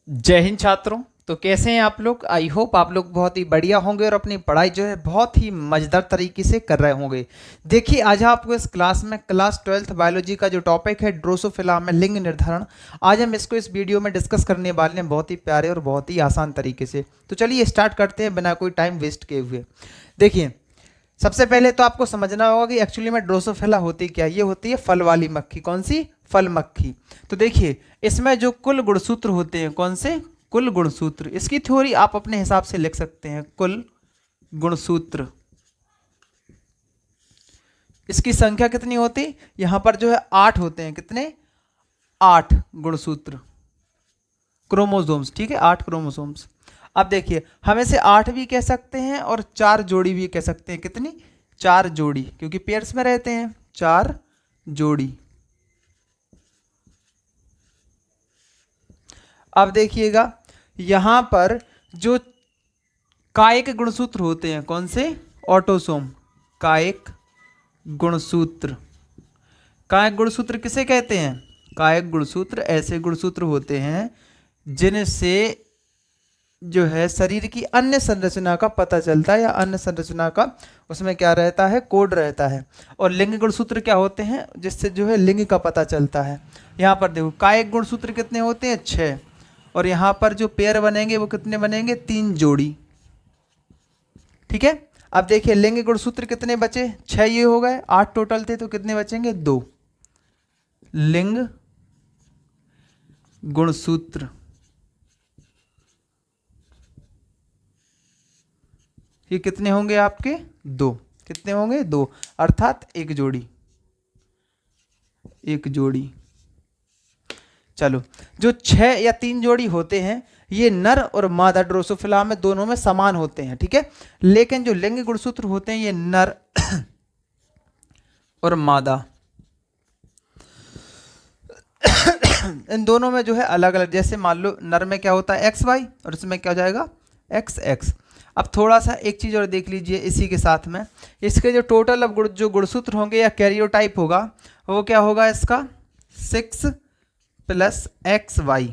जय हिंद छात्रों। तो कैसे हैं आप लोग? आई होप आप लोग बहुत ही बढ़िया होंगे और अपनी पढ़ाई जो है बहुत ही मजेदार तरीके से कर रहे होंगे। देखिए, आज आपको इस क्लास में क्लास 12th बायोलॉजी का जो टॉपिक है ड्रोसोफिला में लिंग निर्धारण, आज हम इसको इस वीडियो में डिस्कस करने वाले हैं बहुत ही प्यारे और बहुत ही आसान तरीके से। तो चलिए स्टार्ट करते हैं बिना कोई टाइम वेस्ट किए हुए। देखिए, सबसे पहले तो आपको समझना होगा कि एक्चुअली में ड्रोसोफिला होती क्या है। ये होती है फल वाली मक्खी। कौन सी? फल मक्खी। तो देखिए, इसमें जो कुल गुणसूत्र होते हैं, कौन से? कुल गुणसूत्र। इसकी थ्योरी आप अपने हिसाब से लिख सकते हैं, कुल गुणसूत्र। इसकी संख्या कितनी होती? यहां पर जो है 8 होते हैं। कितने? 8 गुणसूत्र, क्रोमोसोम्स। ठीक है, 8 क्रोमोसोम्स। अब देखिए, हम इसे 8 भी कह सकते हैं और 4 जोड़ी भी कह सकते हैं। कितनी? 4 जोड़ी, क्योंकि पेयर्स में रहते हैं। 4 जोड़ी। अब देखिएगा, यहां पर जो कायिक गुणसूत्र होते हैं, कौन से? ऑटोसोम। कायिक गुणसूत्र। कायिक गुणसूत्र किसे कहते हैं? कायिक गुणसूत्र ऐसे गुणसूत्र होते हैं जिनसे जो है शरीर की अन्य संरचना का पता चलता है, या अन्य संरचना का उसमें क्या रहता है? कोड रहता है। और लिंग गुणसूत्र क्या होते हैं? जिससे जो है लिंग का पता चलता है। यहाँ पर देखो, कायिक गुणसूत्र कितने होते हैं? 6। और यहाँ पर जो पेयर बनेंगे वो कितने बनेंगे? 3 जोड़ी। ठीक है। अब देखिए, लिंग गुणसूत्र कितने बचे? 6 ये हो गए, 8 टोटल थे, तो कितने बचेंगे? 2 लिंग गुणसूत्र। ये कितने होंगे आपके? 2। कितने होंगे? 2, अर्थात एक जोड़ी। एक जोड़ी। चलो, जो 6 या 3 जोड़ी होते हैं, ये नर और मादा ड्रोसोफिला में दोनों में समान होते हैं। ठीक है। लेकिन जो लिंग गुणसूत्र होते हैं, ये नर और मादा, इन दोनों में जो है अलग अलग। जैसे मान लो, नर में क्या होता है? XY, और इसमें क्या हो जाएगा? XX। अब थोड़ा सा एक चीज और देख लीजिए इसी के साथ में, इसके जो टोटल अब जो गुणसूत्र होंगे या कैरियोटाइप होगा, वो क्या होगा इसका? 6 + XY।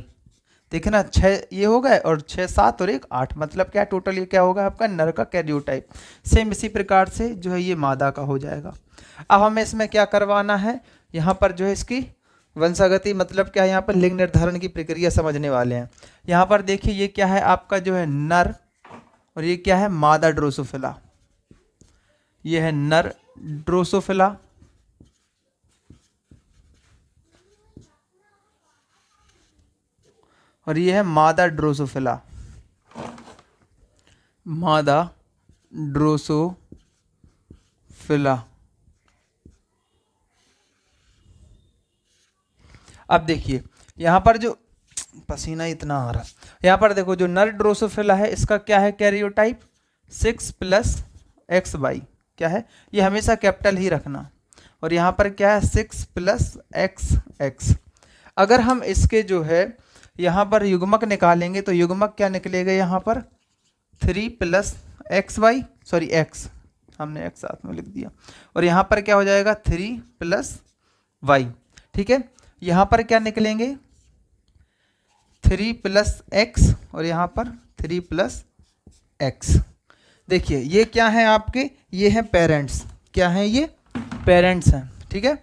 देखना, 6 ये हो गए, और 6 7 और 1 8, मतलब क्या? टोटल ये क्या होगा आपका? नर का कैरियोटाइप। सेम इसी प्रकार से जो है ये मादा का हो जाएगा। अब हमें इसमें क्या करवाना है? यहाँ पर जो है इसकी वंशागति, मतलब क्या है? यहाँ पर लिंग निर्धारण की प्रक्रिया समझने वाले हैं। यहाँ पर देखिए, ये क्या है आपका? जो है नर, और ये क्या है? मादा ड्रोसोफिला। ये है नर ड्रोसोफिला, और ये है मादा ड्रोसोफिला। मादा ड्रोसोफिला। अब देखिए, यहाँ पर जो पसीना इतना आ रहा, यहाँ पर देखो, जो नर ड्रोसोफिला है, इसका क्या है कैरियोटाइप? 6 + XY। क्या है? ये हमेशा कैपिटल ही रखना। और यहाँ पर क्या है? 6 + XX। अगर हम इसके जो है यहाँ पर युग्मक निकालेंगे, तो युग्मक क्या निकलेगा? यहाँ पर 3 + XY, सॉरी X, हमने X साथ में लिख दिया। और यहाँ पर क्या हो जाएगा? 3 + Y। ठीक है। यहाँ पर क्या निकलेंगे? 3 + X, और यहाँ पर 3 + X। देखिए, ये क्या है आपके? ये हैं पेरेंट्स। क्या है ये? पेरेंट्स हैं। ठीक है।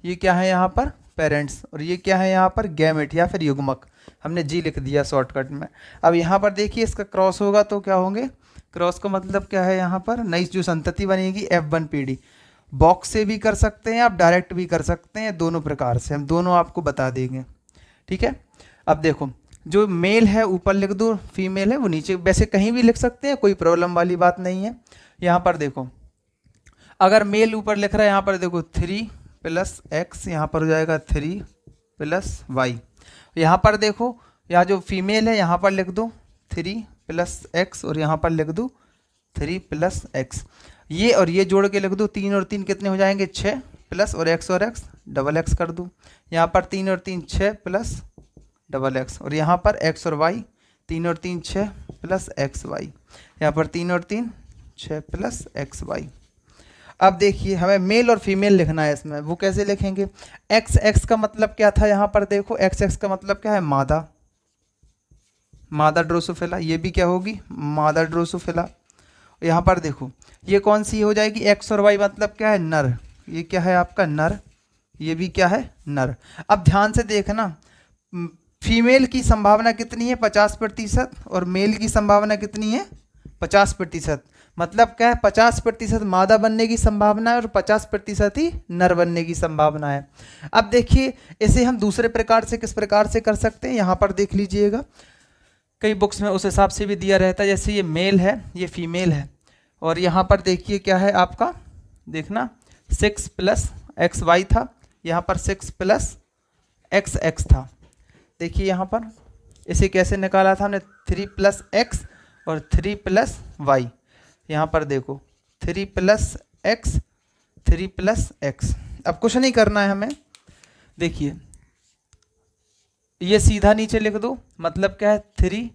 ये क्या है यहाँ पर? पेरेंट्स। और ये क्या है यहाँ पर? गैमेट या फिर युग्मक। हमने जी लिख दिया शॉर्टकट में। अब यहाँ पर देखिए, इसका क्रॉस होगा तो क्या होंगे? क्रॉस का मतलब क्या है? यहाँ पर नई जो संतति बनेगी, F1 पीढ़ी। बॉक्स से भी कर सकते हैं आप, डायरेक्ट भी कर सकते हैं, दोनों प्रकार से हम दोनों आपको बता देंगे। ठीक है। अब देखो, जो मेल है ऊपर लिख दो, फीमेल है वो नीचे, वैसे कहीं भी लिख सकते हैं, कोई प्रॉब्लम वाली बात नहीं है। यहाँ पर देखो, अगर मेल ऊपर लिख रहा है, यहाँ पर देखो 3 + X, यहाँ पर हो जाएगा 3 + Y। यहाँ पर देखो, यहाँ जो फीमेल है, यहाँ पर लिख दो 3 + X, और यहाँ पर लिख दो 3 + X। ये और ये जोड़ के लिख दो, 3 और 3 कितने हो जाएंगे? 6, प्लस और X डबल X कर दो। यहाँ पर 3 और 3 6 + डबल X, और यहाँ पर X और Y, 3 और 3 6 + XY। यहाँ पर 3 और 3 6 + XY। अब देखिए, हमें मेल और फीमेल लिखना है इसमें, वो कैसे लिखेंगे? XX का मतलब क्या था? यहाँ पर देखो, XX का मतलब क्या है? मादा। मादा ड्रोसोफिला, ये भी क्या होगी, मादा ड्रोसोफिला। यहाँ पर देखो ये कौन सी हो जाएगी, एक्स और वाई मतलब क्या है, नर, ये क्या है आपका नर, ये भी क्या है नर। अब ध्यान से देखना, फीमेल की संभावना कितनी है 50% और मेल की संभावना कितनी है 50%। मतलब क्या है 50% मादा बनने की संभावना है और 50% ही नर बनने की संभावना है। अब देखिए इसे हम दूसरे प्रकार से किस प्रकार से कर सकते हैं, यहाँ पर देख लीजिएगा, कई बुक्स में उस हिसाब से भी दिया रहता है। जैसे ये मेल है, ये फीमेल है, और यहाँ पर देखिए क्या है आपका, देखना 6 + XY था, यहाँ पर 6 + XX था। देखिए यहाँ पर इसे कैसे निकाला था हमने, 3 + X और 3 + Y। यहाँ पर देखो 3 + X 3 + X। अब कुछ नहीं करना है हमें, देखिए ये सीधा नीचे लिख दो, मतलब क्या है 3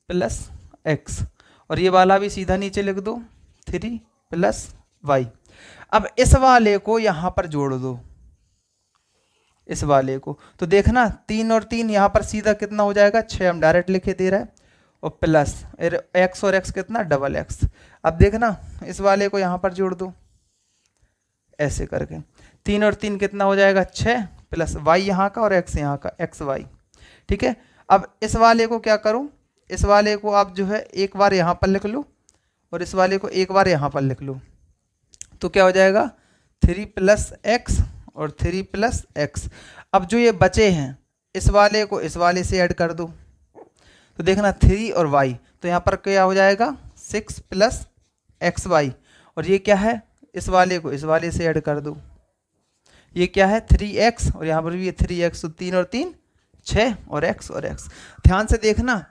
+ X, और ये वाला भी सीधा नीचे लिख दो 3 + Y। अब इस वाले को यहाँ पर जोड़ दो, इस वाले को, तो देखना 3 और 3 यहाँ पर सीधा कितना हो जाएगा 6, हम डायरेक्ट लिखे दे रहा है, और प्लस x और x कितना डबल x। अब देखना इस वाले को यहाँ पर जोड़ दो ऐसे करके, 3 और 3 कितना हो जाएगा 6 प्लस y यहाँ का और x यहाँ का xy। ठीक है, अब इस वाले को क्या करूँ, इस वाले को आप जो है एक बार यहाँ पर लिख लो और इस वाले को एक बार यहाँ पर लिख लो, तो क्या हो जाएगा 3 + X और 3 + X। अब जो ये बचे हैं इस वाले को इस वाले से ऐड कर दो, तो देखना 3 और y, तो यहाँ पर क्या हो जाएगा 6 + XY, और ये क्या है इस वाले को इस वाले से ऐड कर दो, ये क्या है 3x, और यहाँ पर भी ये 3x, तो 3 और 3 6 और x और x। ध्यान से देखना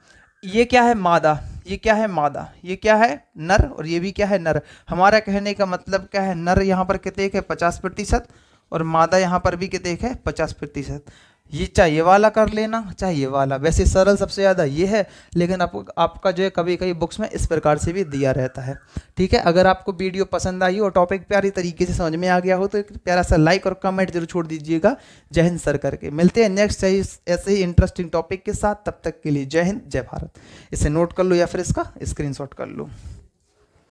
ये क्या है मादा, ये क्या है मादा, ये क्या है नर, और ये भी क्या है नर। हमारा कहने का मतलब क्या है, नर यहाँ पर कितने है 50% और मादा यहाँ पर भी कितने है 50%। ये चाहे ये वाला कर लेना चाहे ये वाला, वैसे सरल सबसे ज़्यादा ये है, लेकिन आपका जो है कभी कभी बुक्स में इस प्रकार से भी दिया रहता है। ठीक है, अगर आपको वीडियो पसंद आई और टॉपिक प्यारी तरीके से समझ में आ गया हो तो एक प्यारा सा लाइक और कमेंट जरूर छोड़ दीजिएगा। जय हिंद सर करके। मिलते हैं नेक्स्ट ऐसे ही इंटरेस्टिंग टॉपिक के साथ, तब तक के लिए जय हिंद जय भारत। इसे नोट कर लो या फिर इसका स्क्रीनशॉट कर लो।